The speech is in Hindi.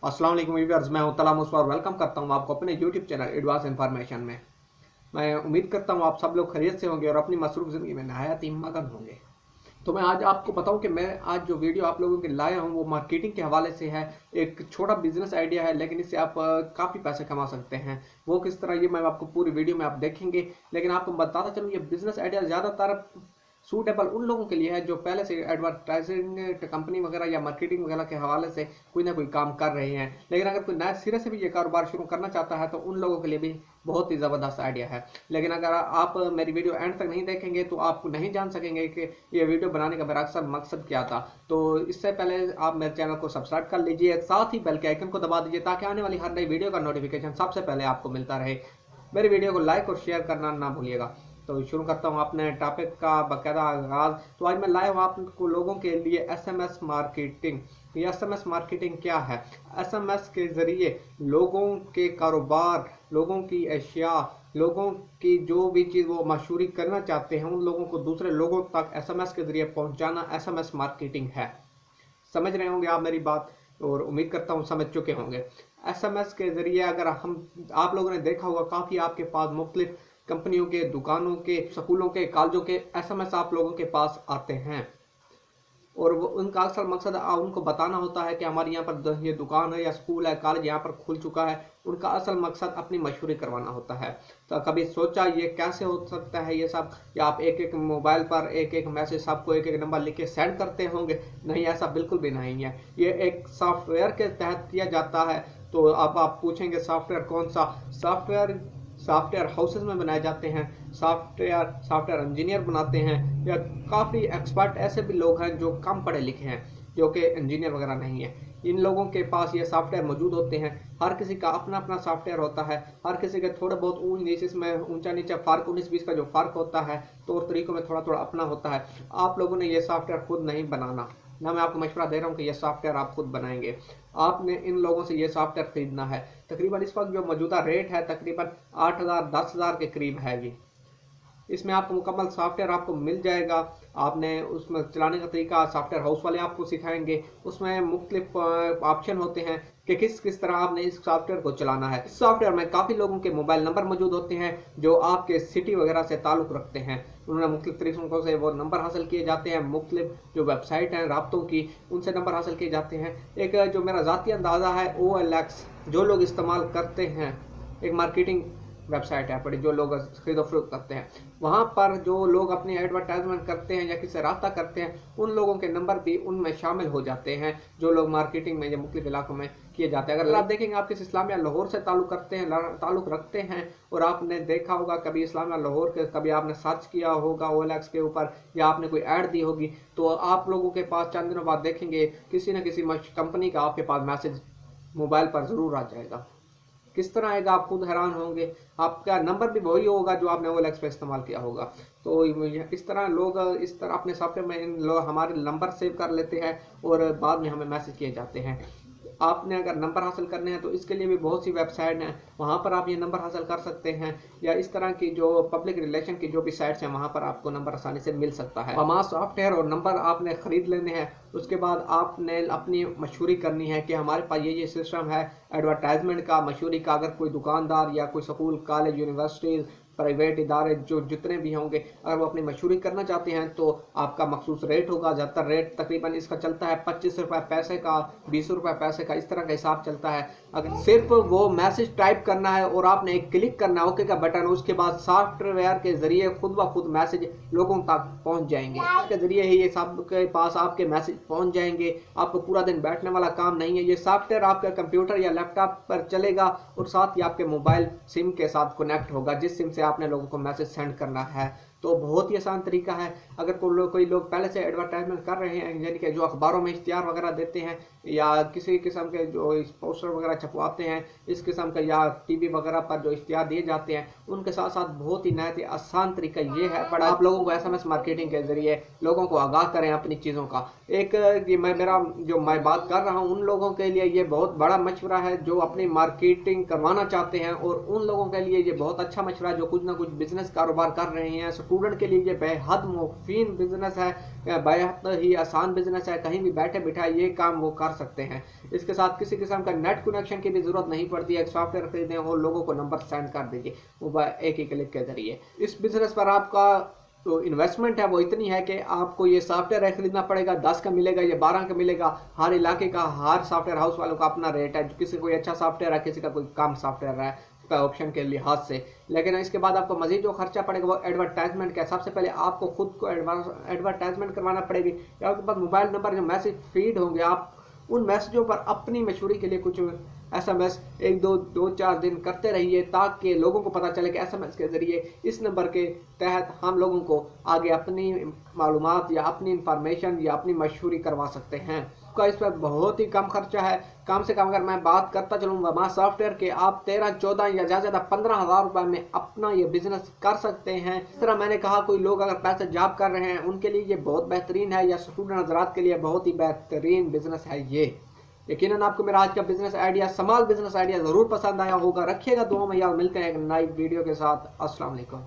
अस्सलाम वालेकुम व्यूअर्स, मैं हूं तला मुस्वा और वेलकम करता हूं आपको अपने यूट्यूब चैनल एडवांस इंफॉर्मेशन में। मैं उम्मीद करता हूं आप सब लोग खैरियत से होंगे और अपनी मसरूफ ज़िंदगी में नहायत ही मगन होंगे। तो मैं आज आपको बताऊं कि मैं आज जो वीडियो आप लोगों के लाया हूं वो मार्केटिंग के हवाले से है। एक छोटा बिजनेस आइडिया है, लेकिन इससे आप काफ़ी पैसे कमा सकते हैं। वो किस तरह, ये मैं आपको पूरी वीडियो में आप देखेंगे। लेकिन आपको बताता चलूँ, ये बिजनेस आइडिया ज़्यादातर सूटेबल उन लोगों के लिए है जो पहले से एडवर्टाइजिंग कंपनी वगैरह या मार्केटिंग वगैरह के हवाले से कोई ना कोई काम कर रहे हैं। लेकिन अगर कोई नया सिरे से भी ये कारोबार शुरू करना चाहता है तो उन लोगों के लिए भी बहुत ही ज़बरदस्त आइडिया है। लेकिन अगर आप मेरी वीडियो एंड तक नहीं देखेंगे तो आप नहीं जान सकेंगे कि ये वीडियो बनाने का मेरा अक्सर मकसद क्या था। तो इससे पहले आप मेरे चैनल को सब्सक्राइब कर लीजिए, साथ ही बेल के आइकन को दबा दीजिए ताकि आने वाली हर नई वीडियो का नोटिफिकेशन सबसे पहले आपको मिलता रहे। मेरी वीडियो को लाइक और शेयर करना ना भूलिएगा। तो शुरू करता हूँ अपने टॉपिक का बाकायदा आगाज। तो आज मैं लाया हूँ आपको लोगों के लिए एसएमएस मार्केटिंग। ये एसएमएस मार्केटिंग क्या है? एसएमएस के जरिए लोगों के कारोबार, लोगों की अशिया, लोगों की जो भी चीज़ वो मशहूरी करना चाहते हैं उन लोगों को दूसरे लोगों तक एसएमएस के जरिए पहुंचाना एसएमएस मार्केटिंग है। समझ रहे होंगे आप मेरी बात, और उम्मीद करता हूँ समझ चुके होंगे। एसएमएस के जरिए अगर आप लोगों ने देखा होगा, काफ़ी आपके पास मुख्तलिफ कंपनियों के, दुकानों के, स्कूलों के, कॉलेजों के एसएमएस आप लोगों के पास आते हैं। और वो उनका असल मकसद उनको बताना होता है कि हमारे यहाँ पर ये दुकान है या स्कूल है, कॉलेज यहाँ पर खुल चुका है। उनका असल मकसद अपनी मशहूरी करवाना होता है। तो कभी सोचा ये कैसे हो सकता है ये सब? या आप एक एक मोबाइल पर एक एक मैसेज सबको एक एक नंबर लिख के सेंड करते होंगे? नहीं, ऐसा बिल्कुल भी नहीं है। ये एक सॉफ्टवेयर के तहत किया जाता है। तो अब आप पूछेंगे सॉफ्टवेयर कौन सा? सॉफ्टवेयर हाउसेज में बनाए जाते हैं, सॉफ्टवेयर इंजीनियर बनाते हैं, या काफ़ी एक्सपर्ट ऐसे भी लोग हैं जो कम पढ़े लिखे हैं, जो कि इंजीनियर वगैरह नहीं है। इन लोगों के पास ये सॉफ्टवेयर मौजूद होते हैं। हर किसी का अपना अपना सॉफ्टवेयर होता है। हर किसी के थोड़े बहुत ऊंच नीच में ऊंचा नीचा फ़र्क, 19-20 का जो फ़र्क होता है, तौर तरीकों में थोड़ा थोड़ा अपना होता है। आप लोगों ने ये सॉफ्टवेयर खुद नहीं बनाना ना, मैं आपको मशवरा दे रहा हूँ कि ये सॉफ्टवेयर आप खुद बनाएंगे। आपने इन लोगों से ये सॉफ्टवेयर खरीदना है। तकरीबन इस वक्त जो मौजूदा रेट है तकरीबन 8,000 10,000 के करीब है जी। इसमें आपको मुकम्मल सॉफ्टवेयर आपको मिल जाएगा। आपने उसमें चलाने का तरीका सॉफ्टवेयर हाउस वाले आपको सिखाएंगे। उसमें मुख्तलिफ ऑप्शन होते हैं कि किस किस तरह आपने इस सॉफ्टवेयर को चलाना है। इस सॉफ्टवेयर में काफ़ी लोगों के मोबाइल नंबर मौजूद होते हैं जो आपके सिटी वगैरह से ताल्लुक़ रखते हैं। उन्होंने मुख्तलिफ तरीकों से वो नंबर हासिल किए जाते हैं। मुख्तलिफ जो वेबसाइट हैं राब्तों की, उनसे नंबर हासिल किए जाते हैं। एक जो मेरा ज़ाती अंदाज़ा है, OLX जो लोग इस्तेमाल करते हैं, एक मार्केटिंग वेबसाइट है बड़ी, जो लोग खरीदो फरोख्त करते हैं, वहाँ पर जो लोग अपनी एडवर्टाइजमेंट करते हैं या किसी से रब्ता करते हैं, उन लोगों के नंबर भी उनमें शामिल हो जाते हैं जो लोग मार्केटिंग में या मुख्तलिफ इलाकों में किए जाते हैं। अगर आप देखेंगे आप किसी इस्लामिया लाहौर से ताल्लुक़ रखते हैं और आपने देखा होगा कभी इस्लामिया लाहौर के, कभी आपने सर्च किया होगा OLX के ऊपर या आपने कोई ऐड दी होगी, तो आप लोगों के पास चंद दिनों बाद देखेंगे किसी न किसी कंपनी का आपके पास मैसेज मोबाइल पर ज़रूर आ जाएगा। किस तरह आएगा आप खुद हैरान होंगे। आपका नंबर भी वही होगा जो आपने OLX पे इस्तेमाल किया होगा। तो इस तरह लोग इस तरह अपने सॉफ्टवेयर में इन लोग हमारे नंबर सेव कर लेते हैं और बाद में हमें मैसेज किए जाते हैं। आपने अगर नंबर हासिल करने हैं तो इसके लिए भी बहुत सी वेबसाइट हैं, वहाँ पर आप ये नंबर हासिल कर सकते हैं। या इस तरह की जो पब्लिक रिलेशन की जो भी साइट्स हैं वहाँ पर आपको नंबर आसानी से मिल सकता है। हमारा सॉफ्टवेयर और नंबर आपने खरीद लेने हैं। उसके बाद आपने अपनी मशहूरी करनी है कि हमारे पास ये सिस्टम है एडवर्टाइजमेंट का, मशहूरी का। अगर कोई दुकानदार या कोई स्कूल, कॉलेज, यूनिवर्सिटीज़, प्राइवेट इदारे जो जितने भी होंगे, अगर वो अपनी मशहूरी करना चाहते हैं तो आपका मखसूस रेट होगा। ज़्यादातर रेट तकरीबन इसका चलता है 25 रुपये पैसे का, 20 रुपये पैसे का, इस तरह का हिसाब चलता है। अगर सिर्फ वो मैसेज टाइप करना है और आपने एक क्लिक करना है ओके का बटन, उसके बाद सॉफ्टवेयर के जरिए खुद ब खुद मैसेज लोगों तक पहुंच जाएंगे। इसके जरिए ही ये सबके पास आपके मैसेज पहुंच जाएंगे। आपको पूरा दिन बैठने वाला काम नहीं है। ये सॉफ्टवेयर आपके कंप्यूटर या लैपटॉप पर चलेगा और साथ ही आपके मोबाइल सिम के साथ कनेक्ट होगा, जिस सिम से आपने लोगों को मैसेज सेंड करना है। तो बहुत ही आसान तरीका है। अगर कोई लोग पहले से एडवर्टाइजमेंट कर रहे हैं, यानी कि जो अखबारों में इश्तिहार वगैरह देते हैं या किसी किस्म के जो पोस्टर वगैरह छपवाते हैं इस किस्म का, या टीवी वगैरह पर जो इश्तिहार दिए जाते हैं, उनके साथ साथ बहुत ही नया आसान तरीका ये है बड़ा, आप लोगों को एसएमएस मार्केटिंग के जरिए लोगों को आगाह करें अपनी चीज़ों का। एक ये मैं बात कर रहा हूँ उन लोगों के लिए ये बहुत बड़ा मशवरा है जो अपनी मार्केटिंग करवाना चाहते हैं, और उन लोगों के लिए ये बहुत अच्छा मशवरा है जो कुछ ना कुछ बिजनेस कारोबार कर रहे हैं, स्टूडेंट के लिए ये बेहद मुफीद बिजनेस है, बेहद ही आसान बिजनेस है। कहीं भी बैठे बिठाए ये काम वो कर सकते हैं। इसके साथ किसी किस्म का नेट कनेक्शन की भी जरूरत नहीं पड़ती है। एक सॉफ्टवेयर खरीदें और लोगों को नंबर सेंड कर दीजिए मोबाइल एक ही क्लिक के जरिए। इस बिजनेस पर आपका तो इन्वेस्टमेंट है वो इतनी है कि आपको ये सॉफ्टवेयर खरीदना पड़ेगा, 10 का मिलेगा या 12 का मिलेगा। हर इलाके का हर सॉफ्टवेयर हाउस वालों का अपना रेट है, किसी कोई अच्छा सॉफ्टवेयर है, किसी का कोई कम सॉफ्टवेयर है उसका ऑप्शन के लिहाज से। लेकिन इसके बाद आपको मजीद जो खर्चा पड़ेगा वो एडवर्टाइजमेंट का। सबसे पहले आपको खुद को एडवर्टाइजमेंट करवाना पड़ेगी, या आपके पास मोबाइल नंबर जो मैसेज फीड होंगे, आप उन मैसेजों पर अपनी मशहूरी के लिए कुछ SMS एक दो चार दिन करते रहिए, ताकि लोगों को पता चले कि SMS के जरिए इस नंबर के तहत हम लोगों को आगे अपनी मालूमात या अपनी इंफॉर्मेशन या अपनी मशहूरी करवा सकते हैं। का इस पर बहुत ही कम खर्चा है। कम से कम अगर मैं बात करता चलूँ वहाँ सॉफ्टवेयर के, आप 13-14 या ज़्यादा 15,000 रुपये में अपना ये बिजनेस कर सकते हैं। इस तरह मैंने कहा कोई लोग अगर पैसे जॉब कर रहे हैं उनके लिए ये बहुत बेहतरीन है, या स्टूडेंट हजरात के लिए बहुत ही बेहतरीन बिजनेस है ये। यकीनन आपको मेरा आज का business idea, small business idea जरूर पसंद आया होगा। रखिएगा दुआ में, या मिलते हैं एक नई वीडियो के साथ। अस्सलाम वालेकुम।